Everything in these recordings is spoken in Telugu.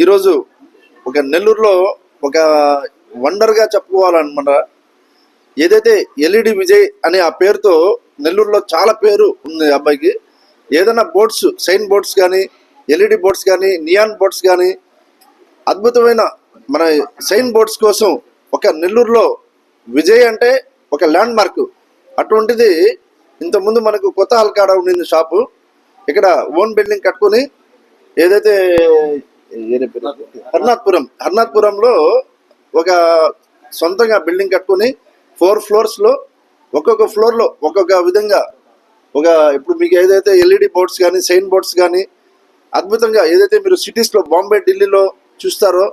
ఈరోజు ఒక నెల్లూరులో ఒక వండర్గా చెప్పుకోవాలన్నమాట. ఏదైతే ఎల్ఈడి విజయ్ అనే ఆ పేరుతో నెల్లూరులో చాలా పేరు ఉంది అబ్బాయికి. ఏదైనా బోర్డ్స్, సైన్ బోర్డ్స్ కానీ, ఎల్ఈడి బోర్డ్స్ కానీ, నియాన్ బోర్డ్స్ కానీ, అద్భుతమైన మన సైన్ బోర్డ్స్ కోసం ఒక నెల్లూరులో విజయ్ అంటే ఒక ల్యాండ్ మార్క్. అటువంటిది ఇంతకుముందు మనకు కొత్త హల్కాడ ఉండింది షాపు. ఇక్కడ ఓన్ బిల్డింగ్ కట్టుకొని ఏదైతే హర్నాథ్పురంలో ఒక సొంతంగా బిల్డింగ్ కట్టుకొని 4 ఫ్లోర్స్లో ఒక్కొక్క ఫ్లోర్లో ఒక్కొక్క విధంగా ఇప్పుడు మీకు ఏదైతే ఎల్ఈడి బోర్డ్స్ కానీ, సైన్ బోర్డ్స్ కానీ అద్భుతంగా ఏదైతే మీరు సిటీస్లో బాంబే, ఢిల్లీలో చూస్తారో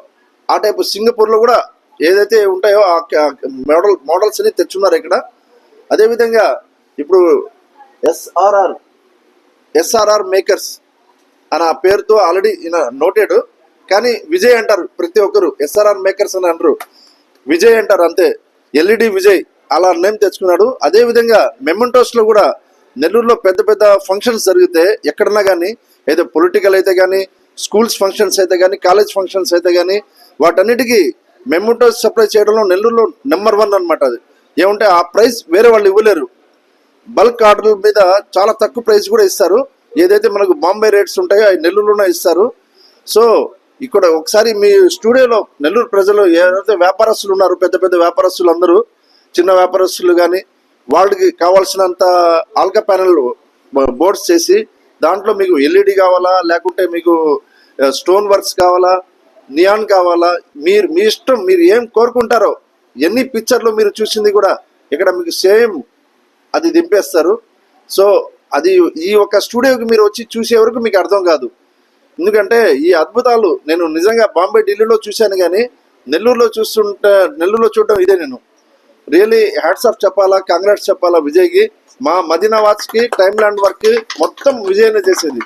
ఆ టైపు సింగపూర్లో కూడా ఏదైతే ఉంటాయో ఆ మోడల్స్ అని తెచ్చున్నారు ఇక్కడ. అదేవిధంగా ఇప్పుడు ఎస్ఆర్ఆర్ మేకర్స్ అని ఆ పేరుతో ఆల్రెడీ నోటెడ్, కానీ విజయ్ అంటారు ప్రతి ఒక్కరు. ఎస్ఆర్ఆర్ మేకర్స్ అని అంటారు, విజయ్ అంటారు అంతే. ఎల్ఈడి విజయ్ అలా నేమ్ తెచ్చుకున్నాడు. అదేవిధంగా మెమెంటోస్లో కూడా నెల్లూరులో పెద్ద పెద్ద ఫంక్షన్స్ జరిగితే ఎక్కడన్నా కానీ, ఏదో పొలిటికల్ అయితే కానీ, స్కూల్స్ ఫంక్షన్స్ అయితే కానీ, కాలేజ్ ఫంక్షన్స్ అయితే కానీ, వాటన్నిటికీ మెమెంటోస్ సప్లై చేయడంలో నెల్లూరులో నెంబర్ 1 అనమాట. అది ఏమంటే ఆ ప్రైస్ వేరే వాళ్ళు ఇవ్వలేరు. బల్క్ ఆర్డర్ల మీద చాలా తక్కువ ప్రైస్ కూడా ఇస్తారు. ఏదైతే మనకు బాంబే రేట్స్ ఉంటాయో అవి నెల్లూరులోనే ఇస్తారు. సో ఇక్కడ ఒకసారి మీ స్టూడియోలో నెల్లూరు ప్రజలు ఏదైతే వ్యాపారస్తులు ఉన్నారు, పెద్ద పెద్ద వ్యాపారస్తులు అందరూ, చిన్న వ్యాపారస్తులు కానీ, వాళ్ళకి కావాల్సినంత ఆల్కా ప్యానెల్ బోర్డ్స్ చేసి దాంట్లో మీకు ఎల్ఈడి కావాలా, లేకుంటే మీకు స్టోన్ వర్క్స్ కావాలా, నియాన్ కావాలా, మీ ఇష్టం, మీరు ఏం కోరుకుంటారో ఎన్ని పిక్చర్లు మీరు చూసింది కూడా ఇక్కడ మీకు సేమ్ అది దింపేస్తారు. సో అది ఈ ఒక్క స్టూడియోకి మీరు వచ్చి చూసే వరకు మీకు అర్థం కాదు. ఎందుకంటే ఈ అద్భుతాలు నేను నిజంగా బాంబే, ఢిల్లీలో చూశాను, కానీ నెల్లూరులో చూడడం ఇదే. నేను రియలీ హ్యాట్స్ ఆఫ్ చెప్పాలా, కాంగ్రాట్స్ చెప్పాలా విజయ్కి. మా మదీనా వాచ్కి, టైమ్ ల్యాండ్ వర్క్ మొత్తం విజయనే చేసేది.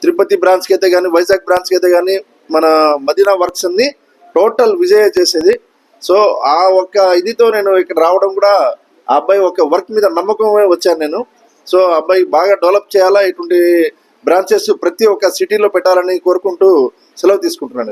తిరుపతి బ్రాంచ్కి అయితే కానీ, వైజాగ్ బ్రాంచ్కి అయితే కానీ, మన మదీనా వర్క్స్ అన్ని టోటల్ విజయే చేసేది. సో ఆ ఒక్క ఇదితో నేను ఇక్కడ రావడం కూడా ఆ అబ్బాయి ఒక వర్క్ మీద నమ్మకమే వచ్చాను నేను. సో అబ్బాయి బాగా డెవలప్ చేయాలా, ఇటువంటి బ్రాంచెస్ ప్రతి ఒక్క సిటీలో పెట్టాలని కోరుకుంటూ సెలవు తీసుకుంటున్నాను.